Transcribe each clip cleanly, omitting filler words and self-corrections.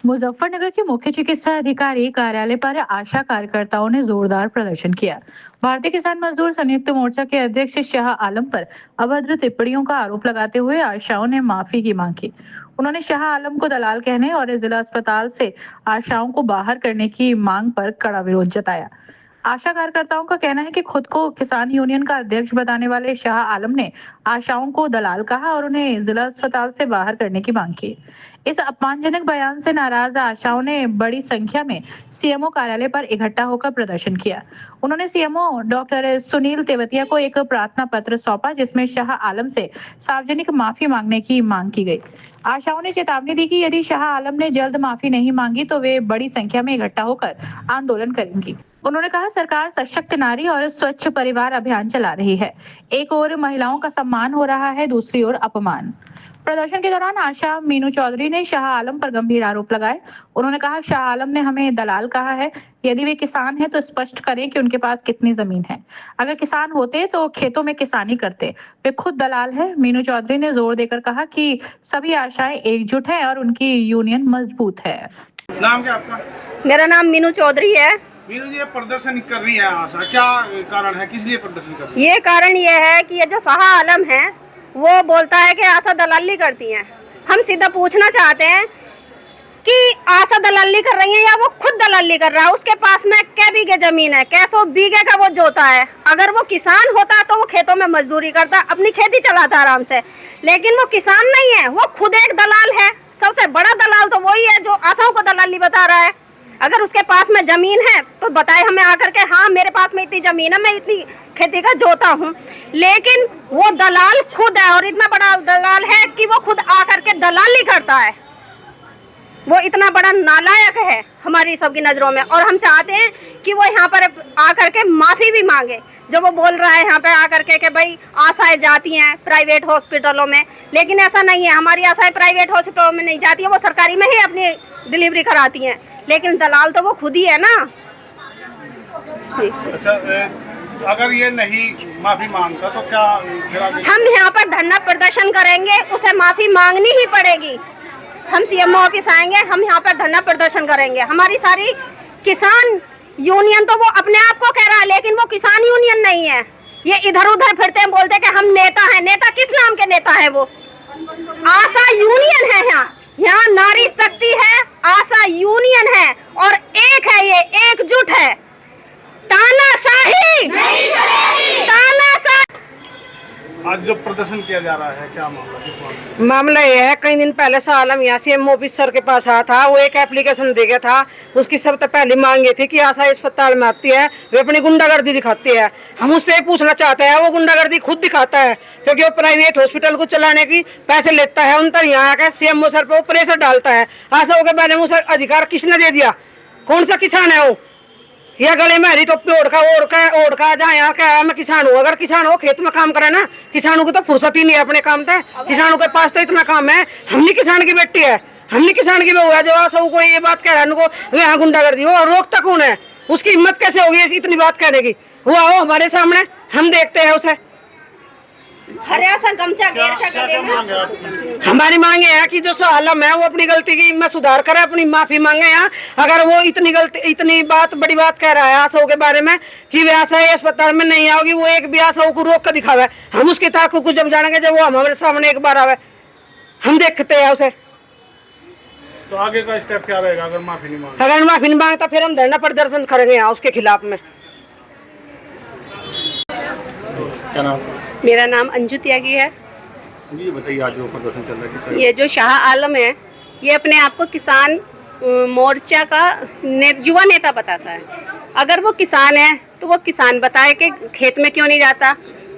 मुजफ्फरनगर के मुख्य चिकित्सा अधिकारी कार्यालय पर आशा कार्यकर्ताओं ने जोरदार प्रदर्शन किया। भारतीय किसान मजदूर संयुक्त मोर्चा के अध्यक्ष शाह आलम पर अभद्र टिप्पणियों का आरोप लगाते हुए आशाओं ने माफी की मांग की। उन्होंने शाह आलम को दलाल कहने और जिला अस्पताल से आशाओं को बाहर करने की मांग पर कड़ा विरोध जताया। आशा कार्यकर्ताओं का कहना है कि खुद को किसान यूनियन का अध्यक्ष बताने वाले शाह आलम ने आशाओं को दलाल कहा और उन्हें जिला अस्पताल से बाहर करने की मांग की। इस अपमानजनक बयान से नाराज आशाओं ने बड़ी संख्या में सीएमओ कार्यालय पर इकट्ठा होकर प्रदर्शन किया। उन्होंने सीएमओ डॉक्टर सुनील तेवतिया को एक प्रार्थना पत्र सौंपा जिसमें शाह आलम से सार्वजनिक माफी मांगने की मांग की गई। आशाओं ने चेतावनी दी कि यदि शाह आलम ने जल्द माफी नहीं मांगी तो वे बड़ी संख्या में इकट्ठा होकर आंदोलन करेंगी। उन्होंने कहा सरकार सशक्त नारी और स्वच्छ परिवार अभियान चला रही है। एक ओर महिलाओं का सम्मान हो रहा है, दूसरी ओर अपमान। प्रदर्शन के दौरान आशा मीनू चौधरी ने शाह आलम पर गंभीर आरोप लगाए। उन्होंने कहा शाह आलम ने हमें दलाल कहा है। यदि वे किसान हैं तो स्पष्ट करें कि उनके पास कितनी जमीन है। अगर किसान होते तो खेतों में किसानी करते। वे खुद दलाल है। मीनू चौधरी ने जोर देकर कहा कि सभी आशाएं एकजुट है और उनकी यूनियन मजबूत है। नाम क्या आपका? मेरा नाम मीनू चौधरी है। मीनू जी, ये प्रदर्शन कर रही है आशा, क्या कारण है, किस लिए प्रदर्शन कर रही है? ये कारण ये है कि ये जो शाह आलम है वो बोलता है कि आशा दलाली करती हैं। हम सीधा पूछना चाहते हैं कि आशा दलाली कर रही है या वो खुद दलाली कर रहा है। उसके पास में कै बीघे जमीन है, कै सौ बीघे का वो जोता है। अगर वो किसान होता तो वो खेतों में मजदूरी करता, अपनी खेती चलाता आराम से, लेकिन वो किसान नहीं है, वो खुद एक दलाल है। सबसे बड़ा दलाल तो वही है जो आशाओं को दलाली बता रहा है। अगर उसके पास में जमीन है तो बताए हमें आकर के, हाँ मेरे पास में इतनी जमीन है, मैं इतनी खेती का जोता हूँ। लेकिन वो दलाल खुद है और इतना बड़ा दलाल है कि वो खुद आकर के दलाली करता है। वो इतना बड़ा नालायक है हमारी सबकी नजरों में। और हम चाहते हैं कि वो यहाँ पर आकर के माफी भी मांगे। जो वो बोल रहा है यहाँ पे आकर के भाई आशाएं जाती हैं प्राइवेट हॉस्पिटलों में, लेकिन ऐसा नहीं है। हमारी आशाएं प्राइवेट हॉस्पिटलों में नहीं जाती है, वो सरकारी में ही अपनी डिलीवरी कराती हैं। लेकिन दलाल तो वो खुद ही है ना। अच्छा, अगर ये नहीं माफी मांगता तो क्या हम यहाँ पर धरना प्रदर्शन करेंगे, उसे माफी मांगनी ही पड़ेगी। हम सीएमओ ऑफिस आएंगे, हम यहाँ पर धरना प्रदर्शन करेंगे। हमारी सारी किसान यूनियन तो वो अपने आप को कह रहा है, लेकिन वो किसान यूनियन नहीं है। ये इधर उधर फिरते हैं, बोलते कि हम नेता हैं। नेता किस नाम के नेता है? वो आशा यूनियन है। यहाँ नारी शक्ति है, आशा यूनियन है और एक है, ये एकजुट है। तानाशाही नहीं चलेगी। तानाशाही। आज जो प्रदर्शन किया जा रहा है, क्या मामला, किस मामले? मामला ये है, कई दिन पहले शाह आलम यहाँ से ऑफिसर के पास आया था। वो एक एप्लीकेशन दे गया था। उसकी सबसे पहली मांग ये थी कि आशा अस्पताल में आती है, वे अपनी गुंडागर्दी दिखाती है। हम उससे पूछना चाहते हैं, वो गुंडागर्दी खुद दिखाता है क्योंकि वो प्राइवेट हॉस्पिटल को चलाने की पैसे लेता है। उन पर यहाँ आकर सीएमओ सर पे वो प्रेशर डालता है। आशाओं के बारे में उसे अधिकार किसने दे दिया? कौन सा किसान है वो? या गले में हरी टोपी ओढ़ का जहाँ यहाँ क्या मैं किसान हूँ। अगर किसान हो खेत में काम करे ना, किसानों को तो फुर्सत ही नहीं है अपने काम से। किसानों के पास तो इतना काम है। हम नहीं किसान की बेटी है, हम नहीं किसान की बहू है जो सब को ये बात कह रहा है उनको यहाँ गुंडागर्दी हो। और रोकता कौन है? उसकी हिम्मत कैसे होगी इतनी बात कहने की? वो आओ हमारे सामने, हम देखते हैं उसे। हमारी मांगे है कि जो शाह आलम है वो अपनी गलती की में सुधार करे, अपनी माफी मांगे। यहाँ अगर वो इतनी बड़ी बात कह रहा है आशाओं के बारे में कि वे आशा अस्पताल में नहीं आओगी, वो एक भी आशाओं को रोक कर दिखावे। हम उसकी ताकत को जब जानेंगे जब वो हमारे सामने एक बार आवे, हम देखते हैं उसे। तो आगे का स्टेप क्या रहेगा अगर माफी नहीं मांगता? अगर माफी नहीं मांगता फिर हम धरना प्रदर्शन करेंगे यहाँ उसके खिलाफ में। क्या नाम? मेरा नाम अंजू त्यागी है। जी बताइए, आज जो प्रदर्शन चल रहा है किस तरह? ये जो शाह आलम है ये अपने आप को किसान मोर्चा का युवा नेता बताता है। अगर वो किसान है तो वो किसान बताए कि खेत में क्यों नहीं जाता,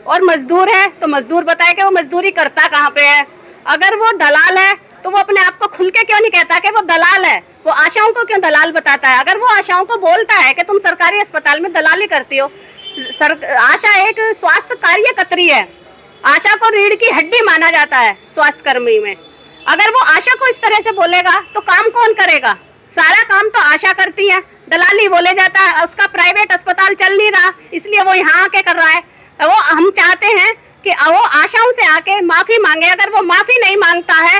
और मजदूर है तो मजदूर बताए कि वो मजदूरी करता कहाँ पे है। अगर वो दलाल है तो वो अपने आप को खुल के क्यों नहीं कहता कि वो दलाल है? वो आशाओं को क्यों दलाल बताता है? अगर वो आशाओं को बोलता है कि तुम सरकारी अस्पताल में दलाली करती हो, आशा एक स्वास्थ्य कार्यकर्त्री है, आशा को रीढ़ की हड्डी माना जाता है स्वास्थ्य कर्मी में। अगर वो आशा को इस तरह से बोलेगा तो काम कौन करेगा? सारा काम तो आशा करती है, दलाली बोले जाता है। उसका प्राइवेट अस्पताल चल नहीं रहा इसलिए वो यहाँ आके कर रहा है। वो हम चाहते हैं कि वो आशाओं से आके माफी मांगे। अगर वो माफी नहीं मांगता है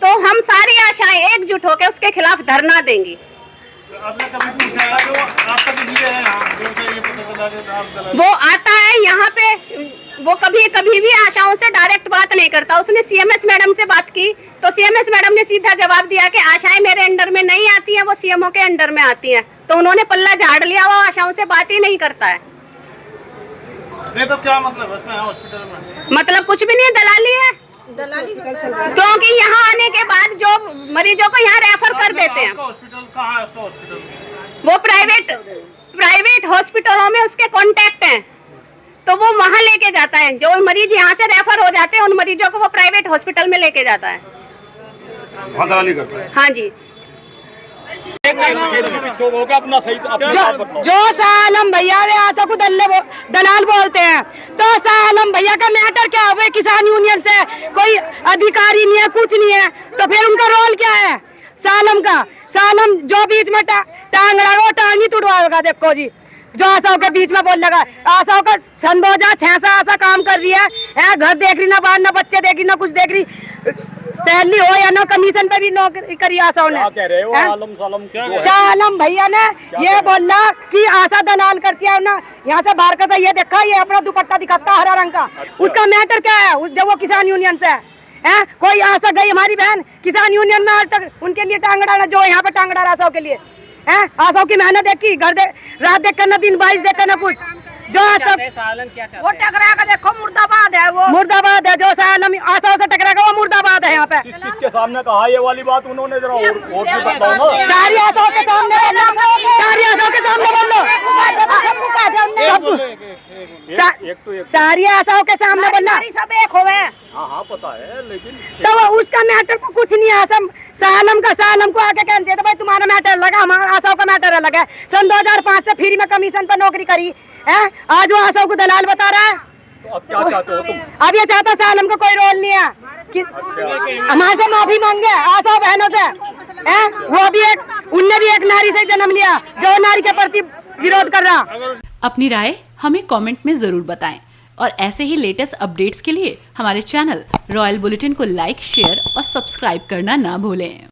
तो हम सारी आशाएं एकजुट होकर उसके खिलाफ धरना देंगी। आपने कभी पूछा है जो आपका बिजली है यहाँ जो से ये पता चला कि आप दलाली वो आता है यहाँ पे, वो कभी भी आशाओं से डायरेक्ट बात नहीं करता। उसने सीएमएस मैडम से बात की तो सीएमएस मैडम ने सीधा जवाब दिया कि आशाएं मेरे अंडर में नहीं आती हैं, वो सीएमओ के अंडर में आती हैं। तो उन्होंने पल्ला झाड़ लिया, वो आशाओं से बात ही नहीं करता है। नहीं तो क्या मतलब है इसमें हॉस्पिटल में? मतलब कुछ भी नहीं, दलाली है। क्योंकि यहाँ आने के बाद जो मरीजों को यहाँ रेफर कर देते हैं, हॉस्पिटल कहाँ है उसका हॉस्पिटल? वो प्राइवेट हॉस्पिटलों में उसके कॉन्टेक्ट हैं, तो वो वहाँ लेके जाता है। जो मरीज यहाँ से रेफर हो जाते हैं उन मरीजों को वो प्राइवेट हॉस्पिटल में लेके जाता है। दलाली करता है। हाँ जी। जो सालम भैया वे आशा को दलाल बोलते हैं, तो सालम भैया का मैटर क्या हुआ? किसान यूनियन से कोई अधिकारी नहीं है, कुछ नहीं है, तो फिर उनका रोल क्या है सालम का? सालम जो बीच में टांग रहा है वो टांग ही तुड़वाएगा। देखो जी, जो आशाओं के बीच में बोल लगा, आशाओं का सन 2006 से आशा काम कर रही है, घर देख रही ना, बाहर ना बच्चे देख रही ना कुछ देख रही, सैलरी हो या ना कमीशन पे भी नौकरी करी आशाओं ने। कह रहे हो आलम सालम क्या शालम भैया ने ये बोला कि आशा दलाल करती है ना, यहाँ से बाहर का ये देखा, ये अपना दुपट्टा दिखाता हरा रंग का। उसका मैटर क्या है? जब वो किसान यूनियन से है, कोई आशा गई हमारी बहन किसान यूनियन में आज तक उनके लिए टांग डाला, जो यहाँ पे टांग डाला आशाओं के लिए है। आशाओं की मेहनत देखी, रात देख कर ना, दिन बारिश देख कर ना कुछ। जो वो टकरा का देखो, मुर्दाबाद है, वो मुर्दाबाद है। जो सालम आशाओं से टकरा वो मुर्दाबाद है। यहाँ पे किसके सामने कहा ये वाली बात उन्होंने? जरा और भी बताओ ना। सारी आशाओं के सामने बोलो, सारी आशाओं के सामने बोलो, सारी आशाओं के सामने बोला, सब एक हो गए। हाँ पता है, लेकिन तो उसका मैटर तो कुछ नहीं है। सालम को आके कहना चाहिए भाई तुम्हारा मैटर अलग है, हमारा आशाओं का मैटर अलग है। सन 2005 से फ्री में कमीशन पर नौकरी करी है, आज वो आशाओं को दलाल बता रहा है। तो अब क्या चाहते हो तुम? अब ये चाहता सालम को कोई रोल नहीं है कि हमारे से माफी मांगे आशा बहनों से है। वो भी उनने भी एक नारी से जन्म लिया जो नारी के प्रति विरोध कर रहा। अपनी राय हमें कमेंट में जरूर बताएं और ऐसे ही लेटेस्ट अपडेट्स के लिए हमारे चैनल रॉयल बुलेटिन को लाइक, शेयर और सब्सक्राइब करना ना भूलें।